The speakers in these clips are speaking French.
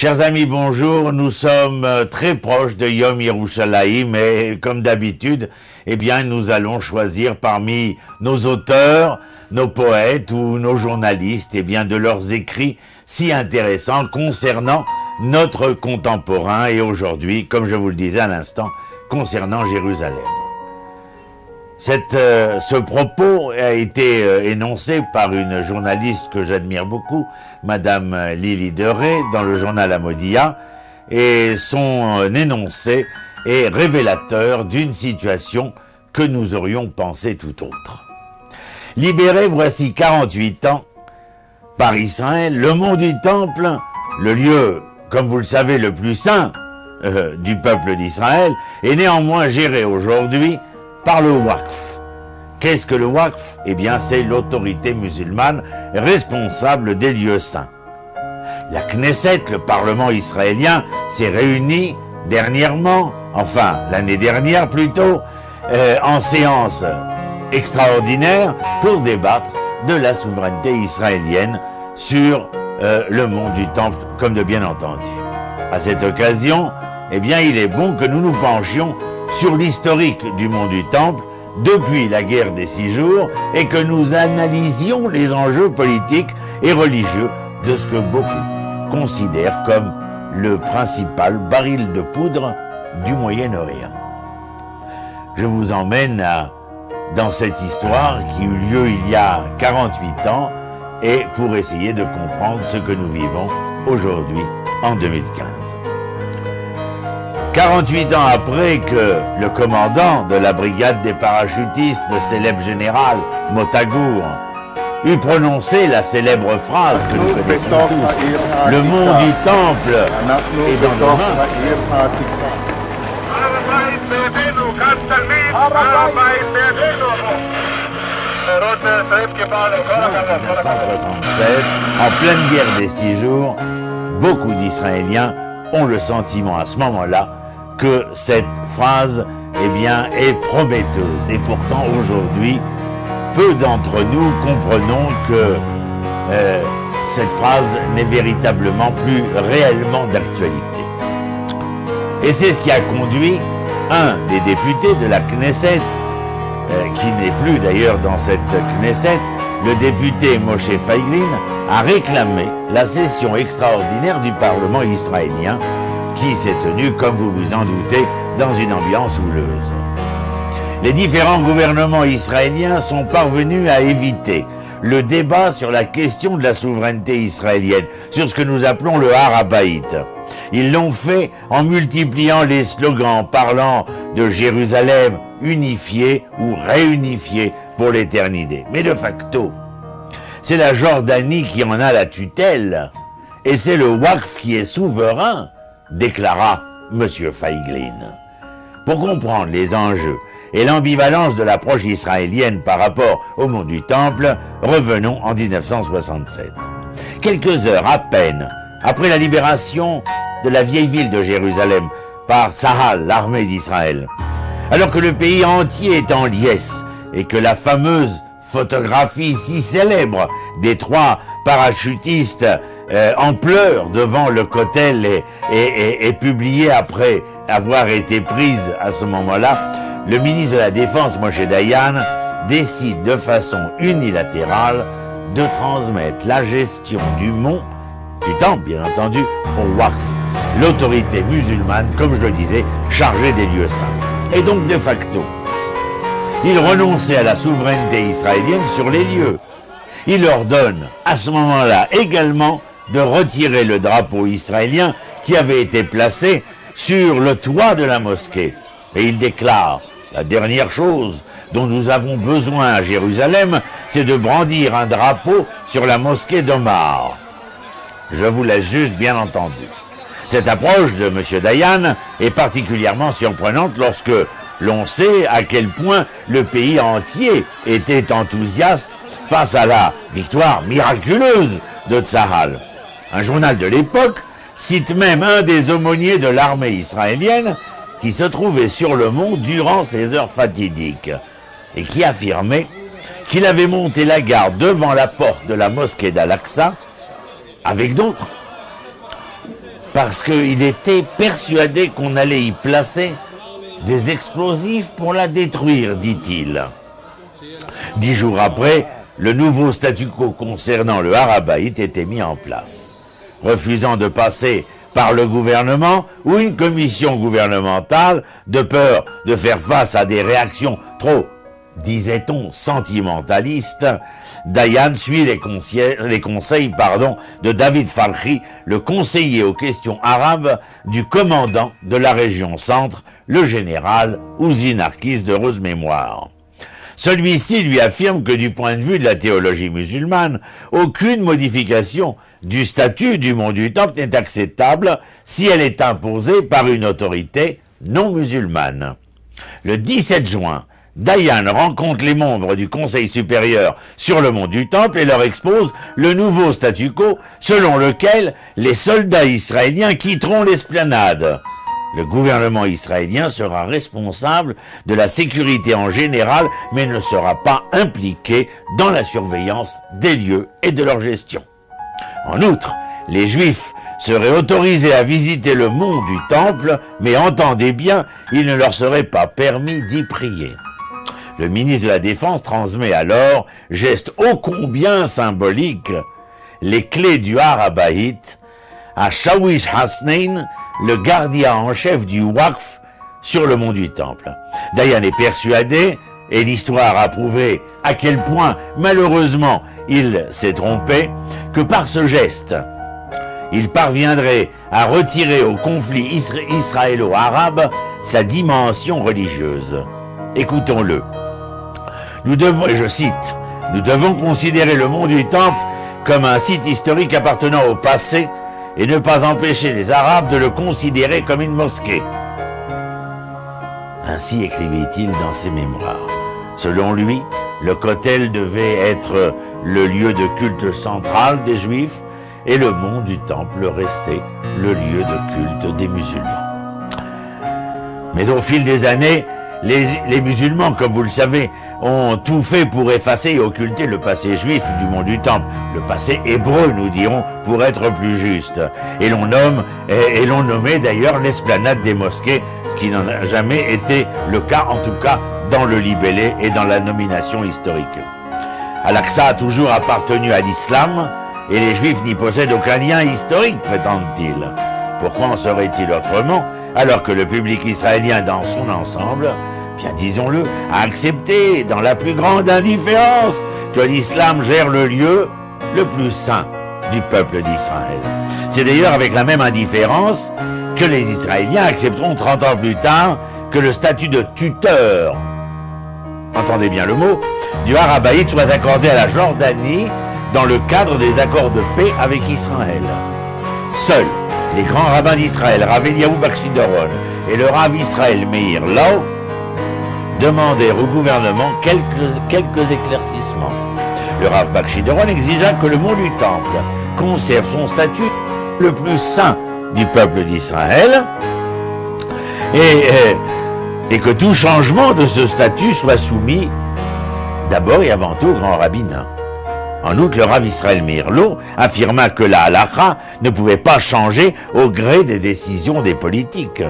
Chers amis, bonjour. Nous sommes très proches de Yom Yerushalayim et comme d'habitude, eh bien, nous allons choisir parmi nos auteurs, nos poètes ou nos journalistes, eh bien, de leurs écrits si intéressants concernant notre contemporain et aujourd'hui, comme je vous le disais à l'instant, concernant Jérusalem. Ce propos a été énoncé par une journaliste que j'admire beaucoup, Madame Lily Deray, dans le journal Hamodia, et son énoncé est révélateur d'une situation que nous aurions pensé tout autre. Libéré voici 48 ans par Israël, le mont du Temple, le lieu, comme vous le savez, le plus saint du peuple d'Israël, est néanmoins géré aujourd'hui par le Waqf. Qu'est-ce que le Waqf? Eh bien, c'est l'autorité musulmane responsable des lieux saints. La Knesset, le Parlement israélien, s'est réuni dernièrement, enfin l'année dernière plutôt, en séance extraordinaire pour débattre de la souveraineté israélienne sur le mont du Temple, comme de bien entendu. À cette occasion, eh bien, il est bon que nous nous penchions sur l'historique du mont du Temple depuis la guerre des 6 jours et que nous analysions les enjeux politiques et religieux de ce que beaucoup considèrent comme le principal baril de poudre du Moyen-Orient. Je vous emmène dans cette histoire qui eut lieu il y a 48 ans et pour essayer de comprendre ce que nous vivons aujourd'hui en 2015. 48 ans après que le commandant de la brigade des parachutistes, le célèbre général Motagour, eut prononcé la célèbre phrase que nous connaissons tous, « Le mont du Temple est dans nos mains ». En 1967, en pleine guerre des 6 jours, beaucoup d'Israéliens ont le sentiment à ce moment-là que cette phrase, eh bien, est prometteuse. Et pourtant, aujourd'hui, peu d'entre nous comprenons que cette phrase n'est véritablement plus réellement d'actualité. Et c'est ce qui a conduit un des députés de la Knesset, qui n'est plus d'ailleurs dans cette Knesset, le député Moshe Feiglin, à réclamer la session extraordinaire du Parlement israélien qui s'est tenue, comme vous vous en doutez, dans une ambiance houleuse. Les différents gouvernements israéliens sont parvenus à éviter le débat sur la question de la souveraineté israélienne, sur ce que nous appelons le Har HaBayit. Ils l'ont fait en multipliant les slogans parlant de Jérusalem unifiée ou réunifiée pour l'éternité. Mais de facto, c'est la Jordanie qui en a la tutelle et c'est le Waqf qui est souverain, déclara M. Feiglin. Pour comprendre les enjeux et l'ambivalence de l'approche israélienne par rapport au mont du Temple, revenons en 1967. Quelques heures à peine après la libération de la vieille ville de Jérusalem par Tzahal, l'armée d'Israël, alors que le pays entier est en liesse et que la fameuse photographie si célèbre des 3 parachutistes en pleurs devant le Kotel est publiée après avoir été prise à ce moment-là, le ministre de la Défense, Moshe Dayan, décide de façon unilatérale de transmettre la gestion du mont, du temple bien entendu, au Waqf, l'autorité musulmane, comme je le disais, chargée des lieux saints. Et donc de facto, il renonçait à la souveraineté israélienne sur les lieux. Il ordonne à ce moment-là également de retirer le drapeau israélien qui avait été placé sur le toit de la mosquée. Et il déclare, la dernière chose dont nous avons besoin à Jérusalem, c'est de brandir un drapeau sur la mosquée d'Omar. Je vous laisse juste bien entendu. Cette approche de M. Dayan est particulièrement surprenante lorsque l'on sait à quel point le pays entier était enthousiaste face à la victoire miraculeuse de Tzahal. Un journal de l'époque cite même un des aumôniers de l'armée israélienne qui se trouvait sur le mont durant ces heures fatidiques et qui affirmait qu'il avait monté la garde devant la porte de la mosquée d'Al-Aqsa avec d'autres parce qu'il était persuadé qu'on allait y placer des explosifs pour la détruire, dit-il. 10 jours après, le nouveau statu quo concernant le Har HaBayit était mis en place. Refusant de passer par le gouvernement ou une commission gouvernementale, de peur de faire face à des réactions trop, disait-on, sentimentalistes, Dayan suit les conseils de David Farhi, le conseiller aux questions arabes du commandant de la région centre, le général Ouzi Narkis de heureuse mémoire. Celui-ci lui affirme que du point de vue de la théologie musulmane, aucune modification du statut du mont du Temple n'est acceptable si elle est imposée par une autorité non musulmane. Le 17 juin, Dayan rencontre les membres du Conseil supérieur sur le mont du Temple et leur expose le nouveau statu quo selon lequel les soldats israéliens quitteront l'esplanade. Le gouvernement israélien sera responsable de la sécurité en général, mais ne sera pas impliqué dans la surveillance des lieux et de leur gestion. En outre, les Juifs seraient autorisés à visiter le mont du Temple, mais entendez bien, il ne leur serait pas permis d'y prier. Le ministre de la Défense transmet alors, geste ô combien symbolique, les clés du Har HaBayit à Shawish Hasnein, le gardien en chef du Waqf sur le mont du Temple. Dayan est persuadé, et l'histoire a prouvé à quel point, malheureusement, il s'est trompé, que par ce geste, il parviendrait à retirer au conflit israélo-arabe sa dimension religieuse. Écoutons-le. Nous devons, et je cite, « Nous devons considérer le mont du Temple comme un site historique appartenant au passé et ne pas empêcher les Arabes de le considérer comme une mosquée. » Ainsi écrivait-il dans ses mémoires. Selon lui, le Kotel devait être le lieu de culte central des Juifs et le mont du Temple restait le lieu de culte des musulmans. Mais au fil des années, les musulmans, comme vous le savez, ont tout fait pour effacer et occulter le passé juif du mont du Temple. Le passé hébreu, nous dirons, pour être plus juste. Et l'on nommait d'ailleurs l'esplanade des mosquées, ce qui n'en a jamais été le cas, en tout cas dans le libellé et dans la nomination historique. Al-Aqsa a toujours appartenu à l'islam, et les Juifs n'y possèdent aucun lien historique, prétendent-ils. Pourquoi en serait-il autrement, alors que le public israélien dans son ensemble, bien disons-le, a accepté dans la plus grande indifférence que l'islam gère le lieu le plus saint du peuple d'Israël. C'est d'ailleurs avec la même indifférence que les Israéliens accepteront 30 ans plus tard que le statut de tuteur, entendez bien le mot, du Har HaBayit soit accordé à la Jordanie dans le cadre des accords de paix avec Israël. Seuls les grands rabbins d'Israël, Rav Eliyahu Bakshi Doron et le Rav Israël Meir Lau, demandèrent au gouvernement quelques éclaircissements. Le Rav Bakshi Doron exigea que le mont du Temple conserve son statut le plus saint du peuple d'Israël et que tout changement de ce statut soit soumis d'abord et avant tout au grand rabbinat. En outre, le Rav Israël Meir Lau affirma que la halakha ne pouvait pas changer au gré des décisions des politiques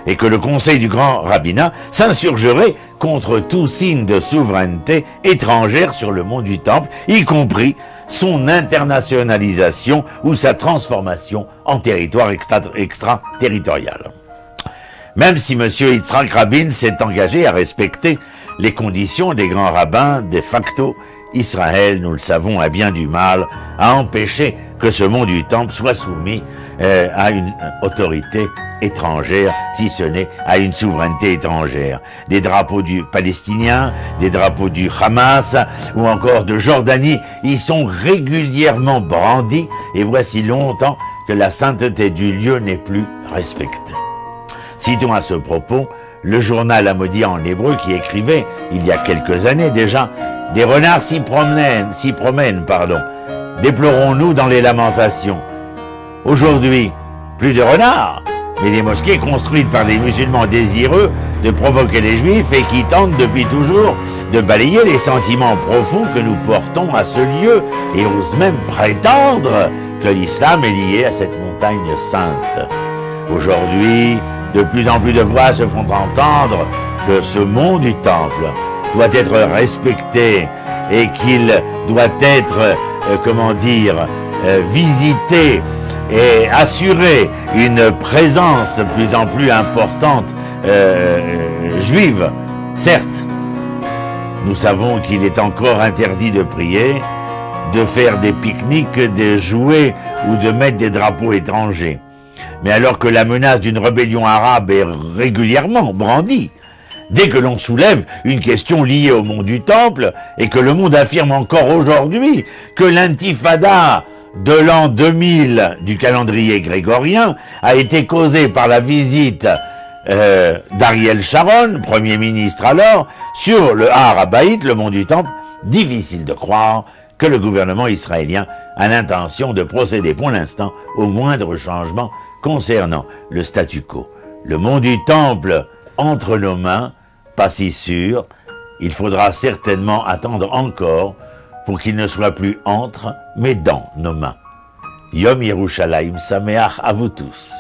et que le conseil du grand rabbinat s'insurgerait contre tout signe de souveraineté étrangère sur le mont du Temple, y compris son internationalisation ou sa transformation en territoire extraterritorial. Même si M. Yitzhak Rabin s'est engagé à respecter les conditions des grands rabbins, de facto, Israël, nous le savons, a bien du mal à empêcher que ce mont du Temple soit soumis à une autorité étrangère, si ce n'est à une souveraineté étrangère. Des drapeaux du palestinien, des drapeaux du Hamas ou encore de Jordanie y sont régulièrement brandis et voici longtemps que la sainteté du lieu n'est plus respectée. Citons à ce propos le journal Hamodia en hébreu qui écrivait, il y a quelques années déjà, « Des renards s'y promènent, déplorons-nous dans les lamentations. Aujourd'hui, plus de renards, mais des mosquées construites par des musulmans désireux de provoquer les Juifs et qui tentent depuis toujours de balayer les sentiments profonds que nous portons à ce lieu et osent même prétendre que l'islam est lié à cette montagne sainte. Aujourd'hui, de plus en plus de voix se font entendre que ce mont du Temple doit être respecté et qu'il doit être, visité et assurer une présence de plus en plus importante juive. Certes, nous savons qu'il est encore interdit de prier, de faire des pique-niques, de jouer ou de mettre des drapeaux étrangers. Mais alors que la menace d'une rébellion arabe est régulièrement brandie, dès que l'on soulève une question liée au mont du Temple et que le monde affirme encore aujourd'hui que l'intifada de l'an 2000 du calendrier grégorien a été causée par la visite d'Ariel Sharon, Premier ministre alors, sur le Har Habayit, le mont du Temple, difficile de croire que le gouvernement israélien a l'intention de procéder pour l'instant au moindre changement concernant le statu quo. Le mont du Temple entre nos mains, pas si sûr, il faudra certainement attendre encore pour qu'il ne soit plus entre, mais dans nos mains. Yom Yerushalayim Sameach à vous tous.